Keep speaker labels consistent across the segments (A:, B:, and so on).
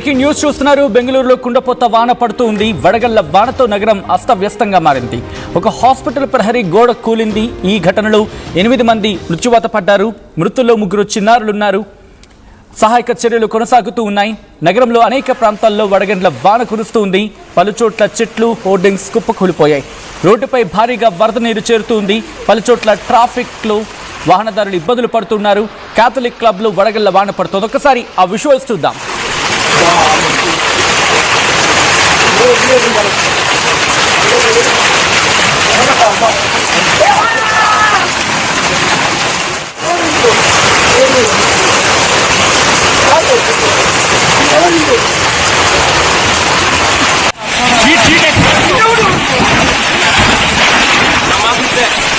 A: Breaking news చూస్తున్నారు. బెంగళూరులో కుండపోత వాన పడుతూ ఉంది. వడగళ్ల వానతో నగరం అస్తవ్యస్తంగా మారింది. ఒక హాస్పిటల్ ప్రహరీ గోడ కూలింది. ఈ ఘటనలో 8 మంది మృత్యువాత పడ్డారు. మృతుల్లో 3 చిన్నారులున్నారు. సహాయక చర్యలు కొనసాగుతూ ఉన్నాయి. నగరంలో అనేక ప్రాంతాల్లో వడగండ్ల వాన కురుస్తూ ఉంది. పలుచోట్ల చెట్లు, హోర్డింగ్స్ కుప్పకూలిపోయాయి. రోడ్డుపై భారీగా వరద నీరు చేరుతుంది. పలుచోట్ల ట్రాఫిక్లో వాహనదారులు ఇబ్బందులు పడుతున్నారు. క్యాథలిక్ క్లబ్లో వడగళ్ల వాన పడుతుంది. ఒకసారి ఆ విజువల్స్ చూద్దాం.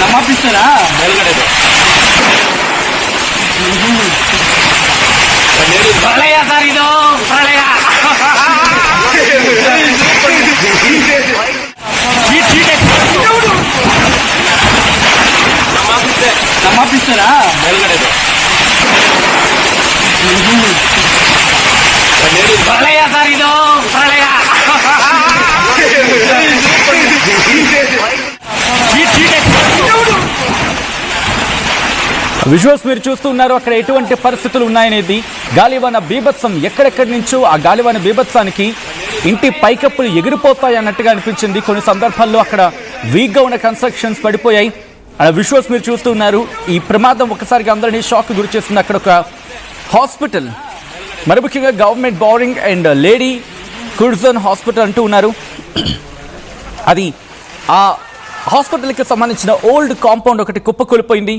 B: సమాపిస్తారా ప్రళయ సార్ ఇది ప్రళయ సమాపిస్తారా ప్రళయ సార్ ఇది ప్రళయ
A: విజువల్స్ మీరు చూస్తున్నారు. అక్కడ ఎటువంటి పరిస్థితులు ఉన్నాయనేది. గాలివాన బీభత్సం ఎక్కడెక్కడి నుంచో ఆ గాలివాన బీభత్సానికి ఇంటి పైకప్పులు ఎగిరిపోతాయి అన్నట్టుగా అనిపించింది. కొన్ని సందర్భాల్లో అక్కడ వీక్గా ఉన్న కన్స్ట్రక్షన్స్ పడిపోయాయి. ఆ విజువల్స్ మీరు చూస్తున్నారు. ఈ ప్రమాదం ఒకసారిగా అందరినీ షాక్ గురి చేస్తుంది. అక్కడ ఒక హాస్పిటల్, మరి ముఖ్యంగా government Bowring and Lady Curzon hospital అంటూ ఉన్నారు. అది ఆ హాస్పిటల్కి సంబంధించిన ఓల్డ్ కాంపౌండ్ ఒకటి కుప్పకూలిపోయింది.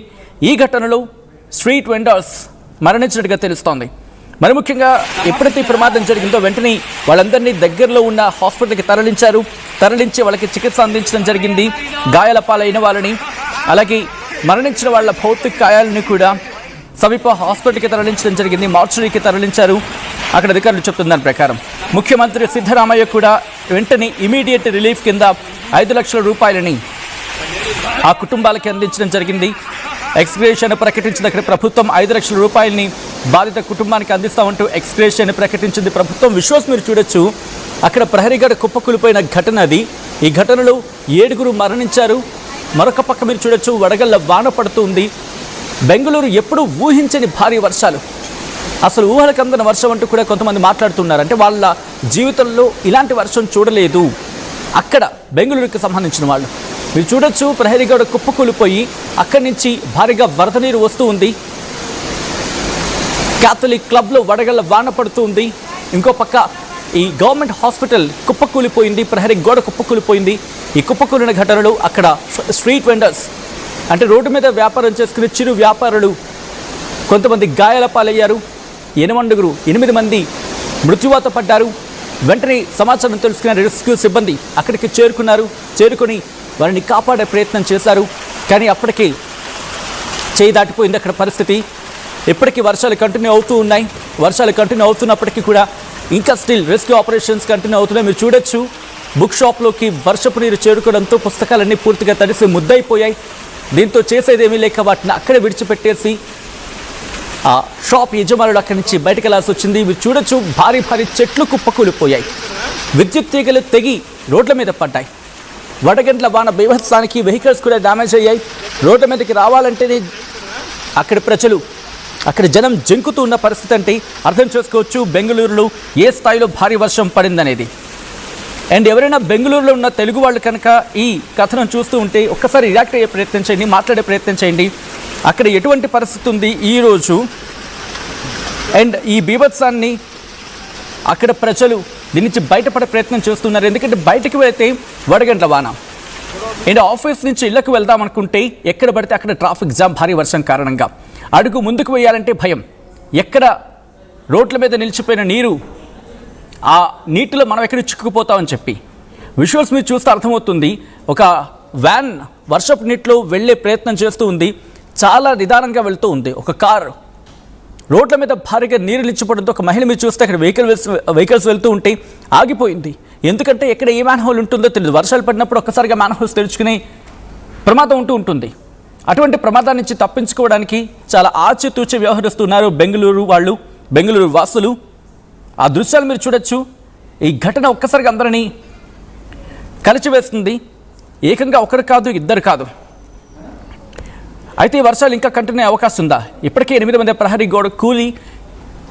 A: ఈ ఘటనలో స్ట్రీట్ వెండర్స్ మరణించినట్టుగా తెలుస్తోంది. మరి ముఖ్యంగా ఎప్పుడైతే ఈ ప్రమాదం జరిగిందో వెంటనే వాళ్ళందరినీ దగ్గరలో ఉన్న హాస్పిటల్కి తరలించి వాళ్ళకి చికిత్స అందించడం జరిగింది. గాయాల పాలైన వాళ్ళని, అలాగే మరణించిన వాళ్ళ భౌతిక గాయాలని కూడా సమీప హాస్పిటల్కి తరలించడం జరిగింది. మార్చురీకి తరలించారు. అక్కడ అధికారులు చెప్తున్న దాని ప్రకారం ముఖ్యమంత్రి సిద్ధరామయ్య కూడా వెంటనే ఇమీడియట్ రిలీఫ్ కింద 5 లక్షల రూపాయలని ఆ కుటుంబాలకి అందించడం జరిగింది. ఎక్స్గ్రేషన్ ప్రకటించింది. అక్కడ ప్రభుత్వం 5 లక్షల రూపాయలని బాధిత కుటుంబానికి అందిస్తామంటూ ఎక్స్గ్రేషన్ ప్రకటించింది ప్రభుత్వం. విజువల్స్ మీరు చూడొచ్చు. అక్కడ ప్రహరీగడ కుప్పకూలిపోయిన ఘటన అది. ఈ ఘటనలో 7 మరణించారు. మరొక పక్క మీరు చూడొచ్చు, వడగళ్ల వాన పడుతుంది. బెంగళూరు ఎప్పుడూ ఊహించని భారీ వర్షాలు, అసలు ఊహలకు అందని వర్షం అంటూ కూడా కొంతమంది మాట్లాడుతున్నారు. అంటే వాళ్ళ జీవితంలో ఇలాంటి వర్షం చూడలేదు అక్కడ బెంగళూరుకి సంబంధించిన వాళ్ళు. మీరు చూడొచ్చు, ప్రహరీగడ కుప్పకూలిపోయి అక్కడి నుంచి భారీగా వరద నీరు వస్తూ ఉంది. క్యాథలిక్ క్లబ్లో వడగళ్ల వాన పడుతూ ఉంది. ఇంకో పక్క ఈ గవర్నమెంట్ హాస్పిటల్ కుప్పకూలిపోయింది. ప్రహరీ గోడ కుప్పకూలిపోయింది. ఈ కుప్పకూలిన ఘటనలో అక్కడ స్ట్రీట్ వెండర్స్, అంటే రోడ్డు మీద వ్యాపారం చేసుకునే చిరు వ్యాపారులు కొంతమంది గాయాల పాలయ్యారు. 8 మంది మృత్యువాత పడ్డారు. వెంటనే సమాచారం తెలుసుకున్న రెస్క్యూ సిబ్బంది అక్కడికి చేరుకొని వారిని కాపాడే ప్రయత్నం చేశారు. కానీ అప్పటికే చేయి దాటిపోయింది అక్కడ పరిస్థితి. ఇప్పటికీ వర్షాలు కంటిన్యూ అవుతూ ఉన్నాయి. వర్షాలు కంటిన్యూ అవుతున్నప్పటికీ కూడా ఇంకా స్టిల్ రెస్క్యూ ఆపరేషన్స్ కంటిన్యూ అవుతున్నాయి. మీరు చూడొచ్చు, బుక్ షాప్లోకి వర్షపు నీరు చేరుకోవడంతో పుస్తకాలన్నీ పూర్తిగా తడిసి ముద్దయిపోయాయి. దీంతో చేసేదేమీ లేక వాటిని అక్కడే విడిచిపెట్టేసి ఆ షాప్ యజమానులు అక్కడి నుంచి బయటకు వెళ్లాల్సి వచ్చింది. మీరు చూడొచ్చు, భారీ చెట్లు కుప్పకూలిపోయాయి. విద్యుత్ తీగలు తెగి రోడ్ల మీద పడ్డాయి. వడగండ్ల వాన బీభత్సానికి వెహికల్స్ కూడా డ్యామేజ్ అయ్యాయి. రోడ్ల మీదకి రావాలంటేనే అక్కడ జనం జంకుతూ ఉన్న పరిస్థితి. అంటే అర్థం చేసుకోవచ్చు బెంగళూరులో ఏ స్థాయిలో భారీ వర్షం పడిందనేది. అండ్ ఎవరైనా బెంగళూరులో ఉన్న తెలుగు వాళ్ళు కనుక ఈ కథనం చూస్తూ ఉంటే ఒక్కసారి రియాక్ట్ అయ్యే ప్రయత్నం చేయండి, మాట్లాడే ప్రయత్నం చేయండి. అక్కడ ఎటువంటి పరిస్థితి ఉంది ఈరోజు, అండ్ ఈ బీభత్సాన్ని అక్కడ ప్రజలు దీని నుంచి బయటపడే ప్రయత్నం చేస్తున్నారు. ఎందుకంటే బయటకు వెళితే వడగండ్ల వాన, అండ్ ఆఫీస్ నుంచి ఇళ్లకు వెళ్దామనుకుంటే ఎక్కడ పడితే అక్కడ ట్రాఫిక్ జామ్, భారీ వర్షం కారణంగా అడుగు ముందుకు వేయాలంటే భయం. ఎక్కడ రోడ్ల మీద నిలిచిపోయిన నీరు, ఆ నీటిలో మనం ఎక్కడ చిక్కుకుపోతామని చెప్పి విజువల్స్ మీరు చూస్తే అర్థమవుతుంది. ఒక వ్యాన్ వర్షపు నీటిలో వెళ్ళే ప్రయత్నం చేస్తూ ఉంది. చాలా నిదానంగా వెళ్తూ ఉంది. ఒక కారు రోడ్ల మీద భారీగా నీరు నిలిచిపోవడంతో ఒక మహిళ మీరు చూస్తే అక్కడ వెహికల్స్ వెళ్తూ ఉంటే ఆగిపోయింది. ఎందుకంటే ఎక్కడ ఏ మ్యాన్ హోల్ ఉంటుందో తెలియదు. వర్షాలు పడినప్పుడు ఒక్కసారిగా మ్యాన్ హోల్స్ తెరుచుకునే ప్రమాదం ఉంటుంది. అటువంటి ప్రమాదాల నుంచి తప్పించుకోవడానికి చాలా ఆచితూచి వ్యవహరిస్తున్నారు బెంగళూరు వాసులు. ఆ దృశ్యాలు మీరు చూడొచ్చు. ఈ ఘటన ఒక్కసారిగా అందరినీ కలిచివేస్తుంది. ఏకంగా ఒకరు కాదు, ఇద్దరు కాదు. అయితే ఈ వర్షాలు ఇంకా కంటిన్యూ అవకాశం ఉందా? ఇప్పటికే 8 మంది ప్రహరీ గోడ కూలి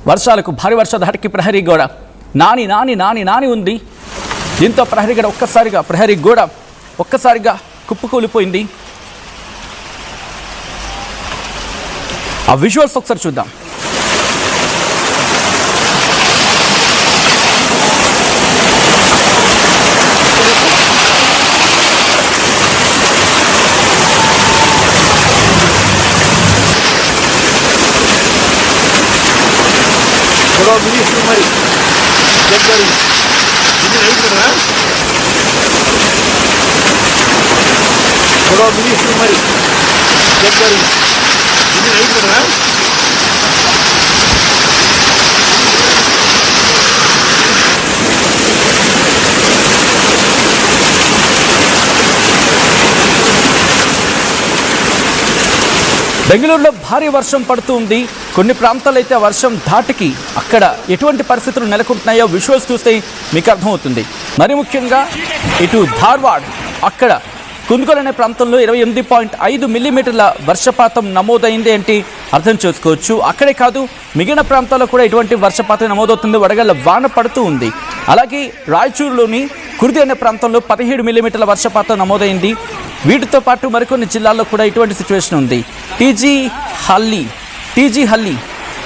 A: వర్షాలకు, భారీ వర్ష ధాటికి ప్రహరీ గోడ నాని నాని నాని నాని ఉంది. దీంతో ప్రహరీ గోడ ఒక్కసారిగా కుప్పకూలిపోయింది. ఆ విజువల్స్ ఒకసారి చూద్దాం.
B: ministro మరి చెప్పారు ఇది రైతురా ministro మరి చెప్పారు ఇది రైతురా
A: బెంగళూరులో భారీ వర్షం పడుతూ ఉంది. కొన్ని ప్రాంతాల్లో అయితే వర్షం ధాటికి అక్కడ ఎటువంటి పరిస్థితులు నెలకొంటున్నాయో విజువల్స్ చూస్తే మీకు అర్థమవుతుంది. మరి ముఖ్యంగా ఇటు ధార్వాడ్, అక్కడ కుందుగల్ అనే ప్రాంతంలో 28.5 మిల్లీమీటర్ల వర్షపాతం నమోదైంది అంటే అర్థం చేసుకోవచ్చు. అక్కడే కాదు, మిగిలిన ప్రాంతాల్లో కూడా ఇటువంటి వర్షపాతం నమోదవుతుంది. వడగళ్ల వాన పడుతూ ఉంది. అలాగే రాయచూరులోని కుర్ది అనే ప్రాంతంలో 17 మిల్లీమీటర్ల వర్షపాతం నమోదైంది. వీటితో పాటు మరికొన్ని జిల్లాల్లో కూడా ఇటువంటి సిచ్యువేషన్ ఉంది. టీజీ హల్లి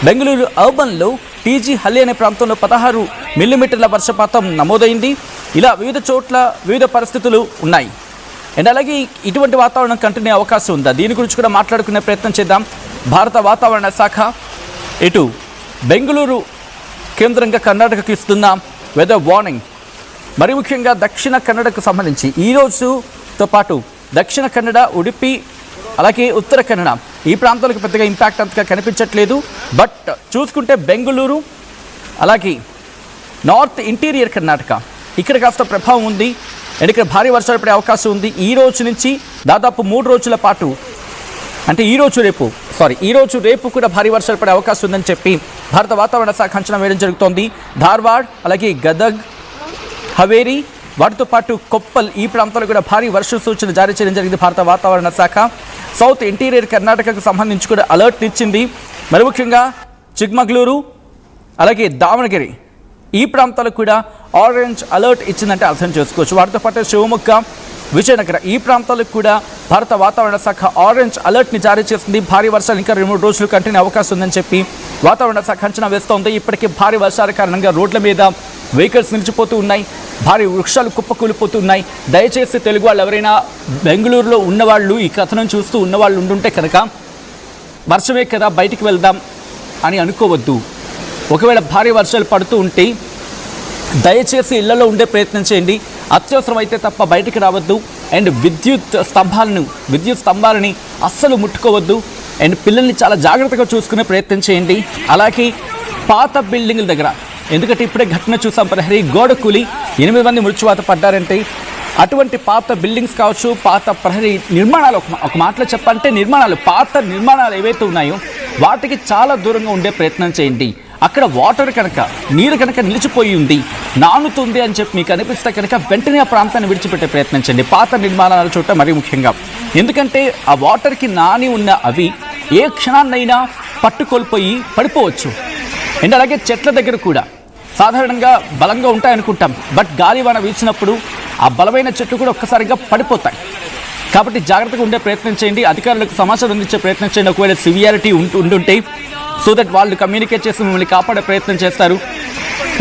A: బెంగళూరు అర్బన్లో టీజీ హల్లి అనే ప్రాంతంలో 16 మిల్లీమీటర్ల వర్షపాతం నమోదైంది. ఇలా వివిధ చోట్ల వివిధ పరిస్థితులు ఉన్నాయి. అండ్ అలాగే ఇటువంటి వాతావరణం కంటిన్యూ అవకాశం ఉందా? దీని గురించి కూడా మాట్లాడుకునే ప్రయత్నం చేద్దాం. భారత వాతావరణ శాఖ ఇటు బెంగళూరు కేంద్రంగా కర్ణాటకకు ఇస్తున్న వెదర్ వార్నింగ్, మరి ముఖ్యంగా దక్షిణ కన్నడకు సంబంధించి ఈ రోజుతో పాటు దక్షిణ కన్నడ, ఉడిపి, అలాగే ఉత్తర కన్నడ ఈ ప్రాంతాలకు పెద్దగా ఇంపాక్ట్ అంతగా కనిపించట్లేదు. బట్ చూసుకుంటే బెంగళూరు, అలాగే నార్త్ ఇంటీరియర్ కర్ణాటక ఇక్కడ కాస్త ప్రభావం ఉంది. అండ్ ఇక్కడ భారీ వర్షాలు పడే అవకాశం ఉంది. ఈ రోజు నుంచి దాదాపు 3 రోజుల పాటు, అంటే ఈ రోజు రేపు కూడా భారీ వర్షాలు పడే అవకాశం ఉందని చెప్పి భారత వాతావరణ శాఖ అంచనా వేయడం జరుగుతోంది. ధార్వాడ్, అలాగే గదగ్, హవేరీ, వాటితో పాటు కొప్పల్ ఈ ప్రాంతాల్లో కూడా భారీ వర్ష సూచన జారీ చేయడం జరిగింది భారత వాతావరణ శాఖ. సౌత్ ఇంటీరియర్ కర్ణాటకకు సంబంధించి కూడా అలర్ట్ ఇచ్చింది. మరి ముఖ్యంగా చిక్మగళూరు, అలాగే దావణగిరి ఈ ప్రాంతాలకు కూడా ఆరెంజ్ అలర్ట్ ఇచ్చిందంటే అర్థం చేసుకోవచ్చు. వాటితో పాటు శివమొగ్గ, విజయనగర ఈ ప్రాంతాలకు కూడా భారత వాతావరణ శాఖ ఆరెంజ్ అలర్ట్ని జారీ చేస్తుంది. భారీ వర్షాలు ఇంకా 2-3 రోజులు కంటిన్యూ అవకాశం ఉందని చెప్పి వాతావరణ శాఖ అంచనా వేస్తోంది. ఇప్పటికే భారీ వర్షాల కారణంగా రోడ్ల మీద వెహికల్స్ నిలిచిపోతూ ఉన్నాయి, భారీ వృక్షాలు కుప్పకూలిపోతూ ఉన్నాయి. దయచేసి తెలుగు వాళ్ళు ఎవరైనా బెంగళూరులో ఉన్నవాళ్ళు, ఈ కథనం చూస్తూ ఉన్నవాళ్ళు ఉండుంటే కనుక వర్షమే కదా బయటికి వెళ్దాం అని అనుకోవద్దు. ఒకవేళ భారీ వర్షాలు పడుతూ ఉంటే దయచేసి ఇళ్లలో ఉండే ప్రయత్నం చేయండి. అత్యవసరం అయితే తప్ప బయటికి రావద్దు. అండ్ విద్యుత్ స్తంభాలని అస్సలు ముట్టుకోవద్దు. అండ్ పిల్లల్ని చాలా జాగ్రత్తగా చూసుకునే ప్రయత్నం చేయండి. అలాగే పాత బిల్డింగుల దగ్గర, ఎందుకంటే ఇప్పుడే ఘటన చూసాం, ప్రహరీ గోడ కూలి 8 మంది మృత్యువాత పడ్డారంటే అటువంటి పాత బిల్డింగ్స్ కావచ్చు, పాత ప్రహరీ నిర్మాణాలు, ఒక మాటలో చెప్పాలంటే పాత నిర్మాణాలు ఏవైతే ఉన్నాయో వాటికి చాలా దూరంగా ఉండే ప్రయత్నం చేయండి. అక్కడ నీరు కనుక నిలిచిపోయి ఉంది, నానుతుంది అని చెప్పి మీకు అనిపిస్తే కనుక వెంటనే ఆ ప్రాంతాన్ని విడిచిపెట్టే ప్రయత్నం చేయండి. పాత నిర్మాణాల చోట మరీ ముఖ్యంగా, ఎందుకంటే ఆ వాటర్కి నాని ఉన్న అవి ఏ క్షణాన్నైనా పట్టుకోల్పోయి పడిపోవచ్చు. అండ్ అలాగే చెట్ల దగ్గర కూడా సాధారణంగా బలంగా ఉంటాయనుకుంటాం, బట్ గాలివాన వీచినప్పుడు ఆ బలమైన చెట్లు కూడా ఒక్కసారిగా పడిపోతాయి. కాబట్టి జాగ్రత్తగా ఉండే ప్రయత్నం చేయండి. అధికారులకు సమాచారం అందించే ప్రయత్నం చేయండి. ఒకవేళ సివియారిటీ ఉంటుంటే సో దట్ వాళ్ళు కమ్యూనికేట్ చేసి మిమ్మల్ని కాపాడే ప్రయత్నం చేస్తారు.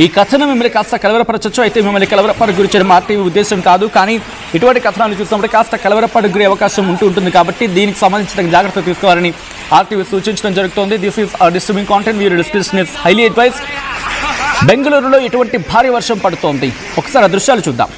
A: ఈ కథనం మిమ్మల్ని కాస్త కలవరపరచచ్చు, అయితే మిమ్మల్ని కలవరపడ గురి చేయడం ఆర్టీవీ ఉద్దేశం కాదు. కానీ ఇటువంటి కథనాలు చూసినప్పుడు కాస్త కలవరపడ గురి అవకాశం ఉంటుంది. కాబట్టి దీనికి సంబంధించిన జాగ్రత్త తీసుకోవాలని ఆర్టీవీ సూచించడం జరుగుతోంది. This is disturbing content, viewer discretion is highly advised. బెంగళూరులో ఎటువంటి భారీ వర్షం పడుతోంది, ఒకసారి ఆ దృశ్యాలు చూద్దాం.